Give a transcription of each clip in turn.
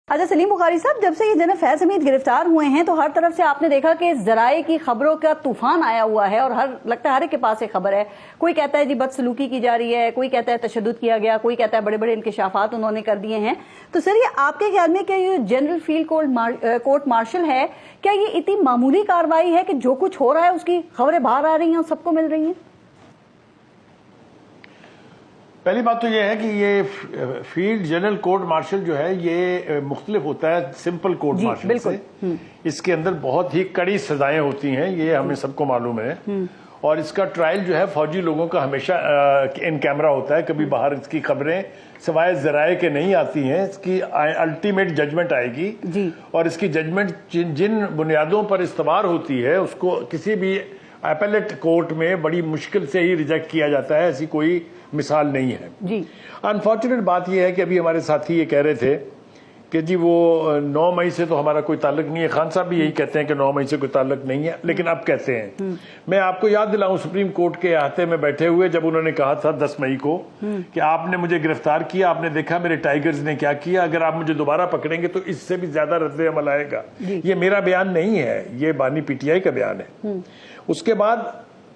अच्छा सलीम बुखारी साहब, जब से ये जनाब फैज हमीद गिरफ्तार हुए हैं तो हर तरफ से आपने देखा कि ज़राए की खबरों का तूफान आया हुआ है और लगता है हर एक के पास एक खबर है। कोई कहता है जी बदसलूकी की जा रही है, कोई कहता है तशद्दुद किया गया, कोई कहता है बड़े बड़े इंकशाफात उन्होंने कर दिए हैं। तो सर ये आपके ख्याल में क्या ये जनरल फील्ड कोर्ट मार्शल है, क्या ये इतनी मामूली कार्रवाई है कि जो कुछ हो रहा है उसकी खबरें बाहर आ रही हैं और सबको मिल रही हैं? पहली बात तो ये है कि ये फील्ड जनरल कोर्ट मार्शल जो है ये मुख्तलिफ होता है सिंपल कोर्ट मार्शल से। इसके अंदर बहुत ही कड़ी सजाएं होती हैं, ये हमें सबको मालूम है। और इसका ट्रायल जो है फौजी लोगों का हमेशा इन कैमरा होता है, कभी बाहर इसकी खबरें सिवाय जराए के नहीं आती हैं। इसकी अल्टीमेट जजमेंट आएगी जी। और इसकी जजमेंट जिन बुनियादों पर इस्तवार होती है उसको किसी भी एपेलेट कोर्ट में बड़ी मुश्किल से ही रिजेक्ट किया जाता है, ऐसी कोई मिसाल नहीं है जी। अनफॉर्चुनेट बात यह है कि अभी हमारे साथी ये कह रहे थे कि जी वो 9 मई से तो हमारा कोई ताल्लुक नहीं है। खान साहब भी यही कहते हैं कि 9 मई से कोई ताल्लुक नहीं है, लेकिन अब कहते हैं। मैं आपको याद दिलाऊं सुप्रीम कोर्ट के अहाते में बैठे हुए जब उन्होंने कहा था 10 मई को कि आपने मुझे गिरफ्तार किया, आपने देखा मेरे टाइगर्स ने क्या किया, अगर आप मुझे दोबारा पकड़ेंगे तो इससे भी ज्यादा रद्द अमल आएगा। ये मेरा बयान नहीं है, ये बानी पीटीआई का बयान है। उसके बाद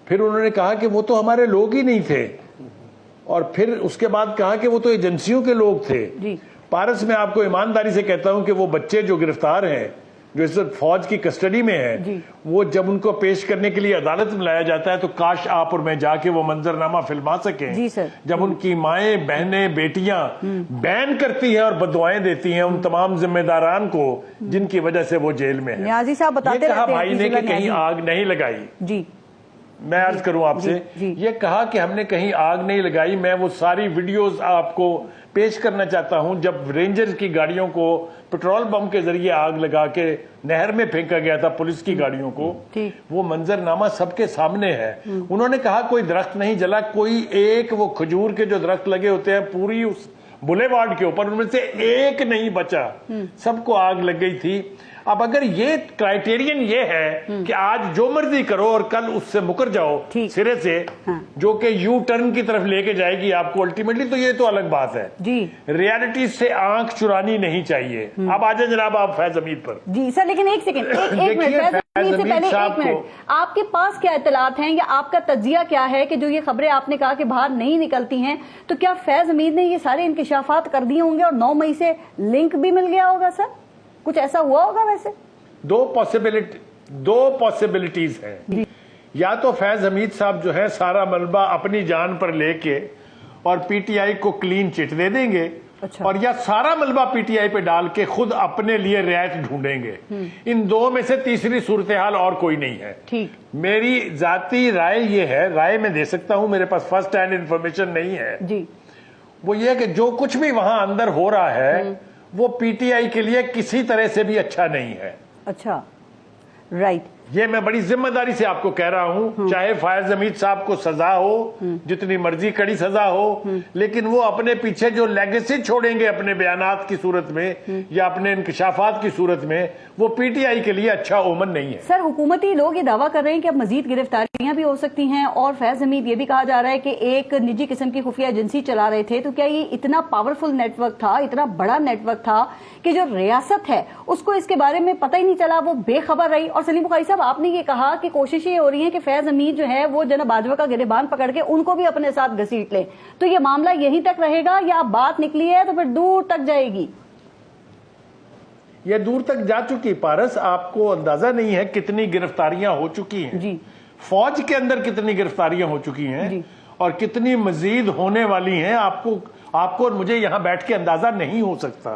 फिर उन्होंने कहा कि वो तो हमारे लोग ही नहीं थे, और फिर उसके बाद कहा कि वो तो एजेंसियों के लोग थे जी। पारस, मैं आपको ईमानदारी से कहता हूं कि वो बच्चे जो गिरफ्तार हैं, जो इस वक्त फौज की कस्टडी में हैं, वो जब उनको पेश करने के लिए अदालत में लाया जाता है तो काश आप और मैं जाके वो मंजरनामा फिल्मा सकें जी सर। जब उनकी माएं, बहनें, बेटियां बैन करती हैं और बददुआएं देती हैं उन तमाम जिम्मेदारान को जिनकी वजह से वो जेल में है। नियाजी साहब बताते कहा भाई ने कि कहीं आग नहीं लगाई जी। मैं अर्ज करूं आपसे, ये कहा कि हमने कहीं आग नहीं लगाई। मैं वो सारी वीडियोस आपको पेश करना चाहता हूं जब रेंजर्स की गाड़ियों को पेट्रोल बम के जरिए आग लगा के नहर में फेंका गया था पुलिस की गाड़ियों को। वो मंजरनामा सबके सामने है। उन्होंने कहा कोई दरख्त नहीं जला, कोई एक वो खजूर के जो दरख्त लगे होते हैं पूरी उस बुलेवार्ड के ऊपर, उनमें से एक नहीं बचा, सबको आग लग गई थी। अब अगर ये क्राइटेरियन ये है कि आज जो मर्जी करो और कल उससे मुकर जाओ सिरे से, जो कि यू टर्न की तरफ लेके जाएगी आपको अल्टीमेटली, तो ये तो अलग बात है जी। रियलिटी से आंख चुरानी नहीं चाहिए। अब आ जाए जनाब आप फैज हमीद पर जी सर। लेकिन एक सेकंड, एक मिनट से पहले एक मिनट, आपके पास क्या इत्तलात हैं या आपका तज्जिया क्या है कि जो ये खबरें आपने कहा कि बाहर नहीं निकलती हैं, तो क्या फैज हमीद ने ये सारे इंकशाफात कर दिए होंगे और 9 मई से लिंक भी मिल गया होगा? सर कुछ ऐसा हुआ होगा? वैसे दो पॉसिबिलिटीज हैं। या तो फैज हमीद साहब जो है सारा मलबा अपनी जान पर लेके और पीटीआई को क्लीन चिट दे देंगे, अच्छा। और या सारा मलबा पीटीआई पे डाल के खुद अपने लिए रियायत ढूंढेंगे। इन दो में से तीसरी सूरत हाल और कोई नहीं है। ठीक, मेरी जाती राय ये है, राय मैं दे सकता हूं, मेरे पास फर्स्ट हैंड इंफॉर्मेशन नहीं है जी। वो ये कि जो कुछ भी वहां अंदर हो रहा है वो पीटीआई के लिए किसी तरह से भी अच्छा नहीं है। अच्छा, राइट। ये मैं बड़ी जिम्मेदारी से आपको कह रहा हूं, चाहे फैज हमीद साहब को सजा हो, जितनी मर्जी कड़ी सजा हो, लेकिन वो अपने पीछे जो लेगेसी छोड़ेंगे अपने बयानात की सूरत में या अपने इंकशाफात की सूरत में, वो पीटीआई के लिए अच्छा ओमन नहीं है। सर हुकूमती लोग ये दावा कर रहे हैं कि अब मजीद गिरफ्तारियां भी हो सकती हैं, और फैज हमीद ये भी कहा जा रहा है कि एक निजी किस्म की खुफिया एजेंसी चला रहे थे। तो क्या ये इतना पावरफुल नेटवर्क था, इतना बड़ा नेटवर्क था कि जो रियासत है उसको इसके बारे में पता ही नहीं चला, वो बेखबर रही? और सलीम बुखारी साहब, आपने ये कहा कि कोशिश ये हो रही है कि फैज हमीद जो है वो जनाब बाजवा का गिरबान पकड़ के उनको भी अपने साथ घसीट ले। तो ये मामला यहीं तक रहेगा या बात निकली है तो फिर दूर तक जाएगी? ये दूर तक जा चुकी पारस, आपको अंदाजा नहीं है कितनी गिरफ्तारियां हो चुकी हैं जी। फौज के अंदर कितनी गिरफ्तारियां हो चुकी हैं और कितनी मजीद होने वाली हैं, आपको और मुझे यहां बैठ के अंदाजा नहीं हो सकता।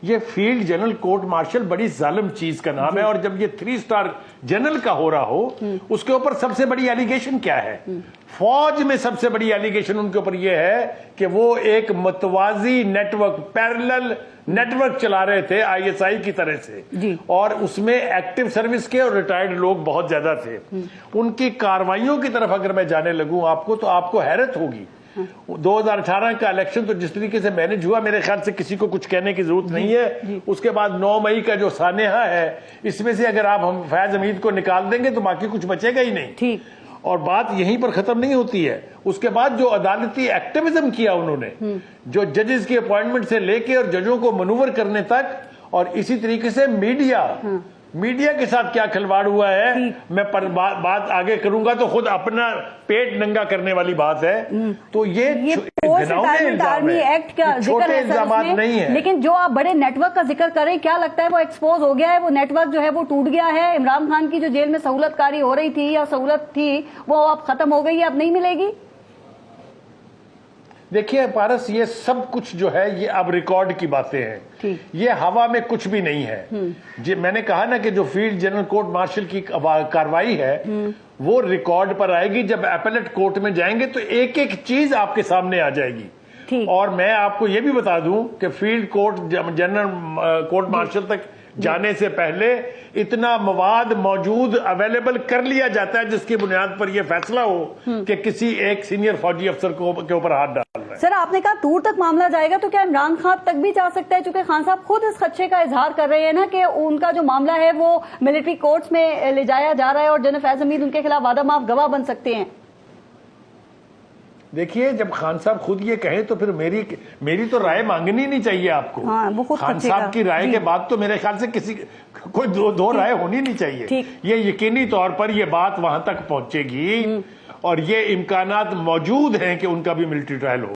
ये फील्ड जनरल कोर्ट मार्शल बड़ी जालिम चीज का नाम है, और जब ये 3 स्टार जनरल का हो रहा हो उसके ऊपर सबसे बड़ी एलिगेशन क्या है? फौज में सबसे बड़ी एलिगेशन उनके ऊपर यह है कि वो एक मतवाजी नेटवर्क, पैरेलल नेटवर्क चला रहे थे आईएसआई की तरह से, और उसमें एक्टिव सर्विस के और रिटायर्ड लोग बहुत ज्यादा थे। उनकी कार्रवाइयों की तरफ अगर मैं जाने लगूं आपको, तो आपको हैरत होगी। 2018 का इलेक्शन तो जिस तरीके से मैनेज हुआ, मेरे ख्याल से किसी को कुछ कहने की जरूरत नहीं है। उसके बाद 9 मई का जो सानेहा है, इसमें से अगर आप हम फैज हमीद को निकाल देंगे तो बाकी कुछ बचेगा ही नहीं। ठीक, और बात यहीं पर खत्म नहीं होती है। उसके बाद जो अदालती एक्टिविज्म किया उन्होंने, जो जजेस की अपॉइंटमेंट से लेके और जजों को मनूवर करने तक اور اسی طریقے سے میڈیا کے ساتھ کیا کھلواڑ ہوا ہے میں بات آگے کروں گا تو خود اپنا پیٹ ننگا کرنے والی بات ہے. تو یہ پوسٹ ریٹائرمنٹ آرمی ایکٹ کا ذکر ہے الزامات نہیں ہے. لیکن جو آپ بڑے نیٹ ورک کا ذکر کریں, کیا لگتا ہے وہ ایکسپوز ہو گیا ہے, وہ نیٹ ورک جو ہے وہ ٹوٹ گیا ہے؟ عمران خان کی جو جیل میں سہولت کاری ہو رہی تھی یا سہولت تھی وہ اب ختم ہو گئی ہے, اب نہیں ملے گی؟ دیکھیے پارس, یہ سب کچھ جو ہے یہ اب ریکارڈ کی باتیں ہیں, یہ ہوا میں کچھ بھی نہیں ہے. میں نے کہا نا کہ جو فیلڈ جنرل کورٹ مارشل کی کاروائی ہے وہ ریکارڈ پر آئے گی. جب اپیلیٹ کورٹ میں جائیں گے تو ایک ایک چیز آپ کے سامنے آ جائے گی. اور میں آپ کو یہ بھی بتا دوں کہ field court general court martial تک جانے سے پہلے اتنا مواد موجود اویلیبل کر لیا جاتا ہے جس کی بنیاد پر یہ فیصلہ ہو کہ کسی ایک سینئر فوجی افسر کے اوپر ہاتھ ڈالنا ہے. سر, آپ نے کہا دور تک معاملہ جائے گا, تو کیا عمران خان تک بھی جا سکتا ہے؟ چونکہ خان صاحب خود اس خدشے کا اظہار کر رہے ہیں نا کہ ان کا جو معاملہ ہے وہ ملٹری کورٹس میں لے جایا جا رہا ہے اور جنرل فیض حمید ان کے خلاف وعدہ معاف گواہ بن سکتے ہیں. دیکھیے جب خان صاحب خود یہ کہیں تو پھر میری تو رائے مانگنی نہیں چاہیے آپ کو. خان صاحب کی رائے کے بعد تو میرے خیال سے کوئی دو رائے ہونی نہیں چاہیے. یہ یقینی طور پر یہ بات وہاں تک پہنچے گی اور یہ امکانات موجود ہیں کہ ان کا بھی ملٹری ٹرائل ہو.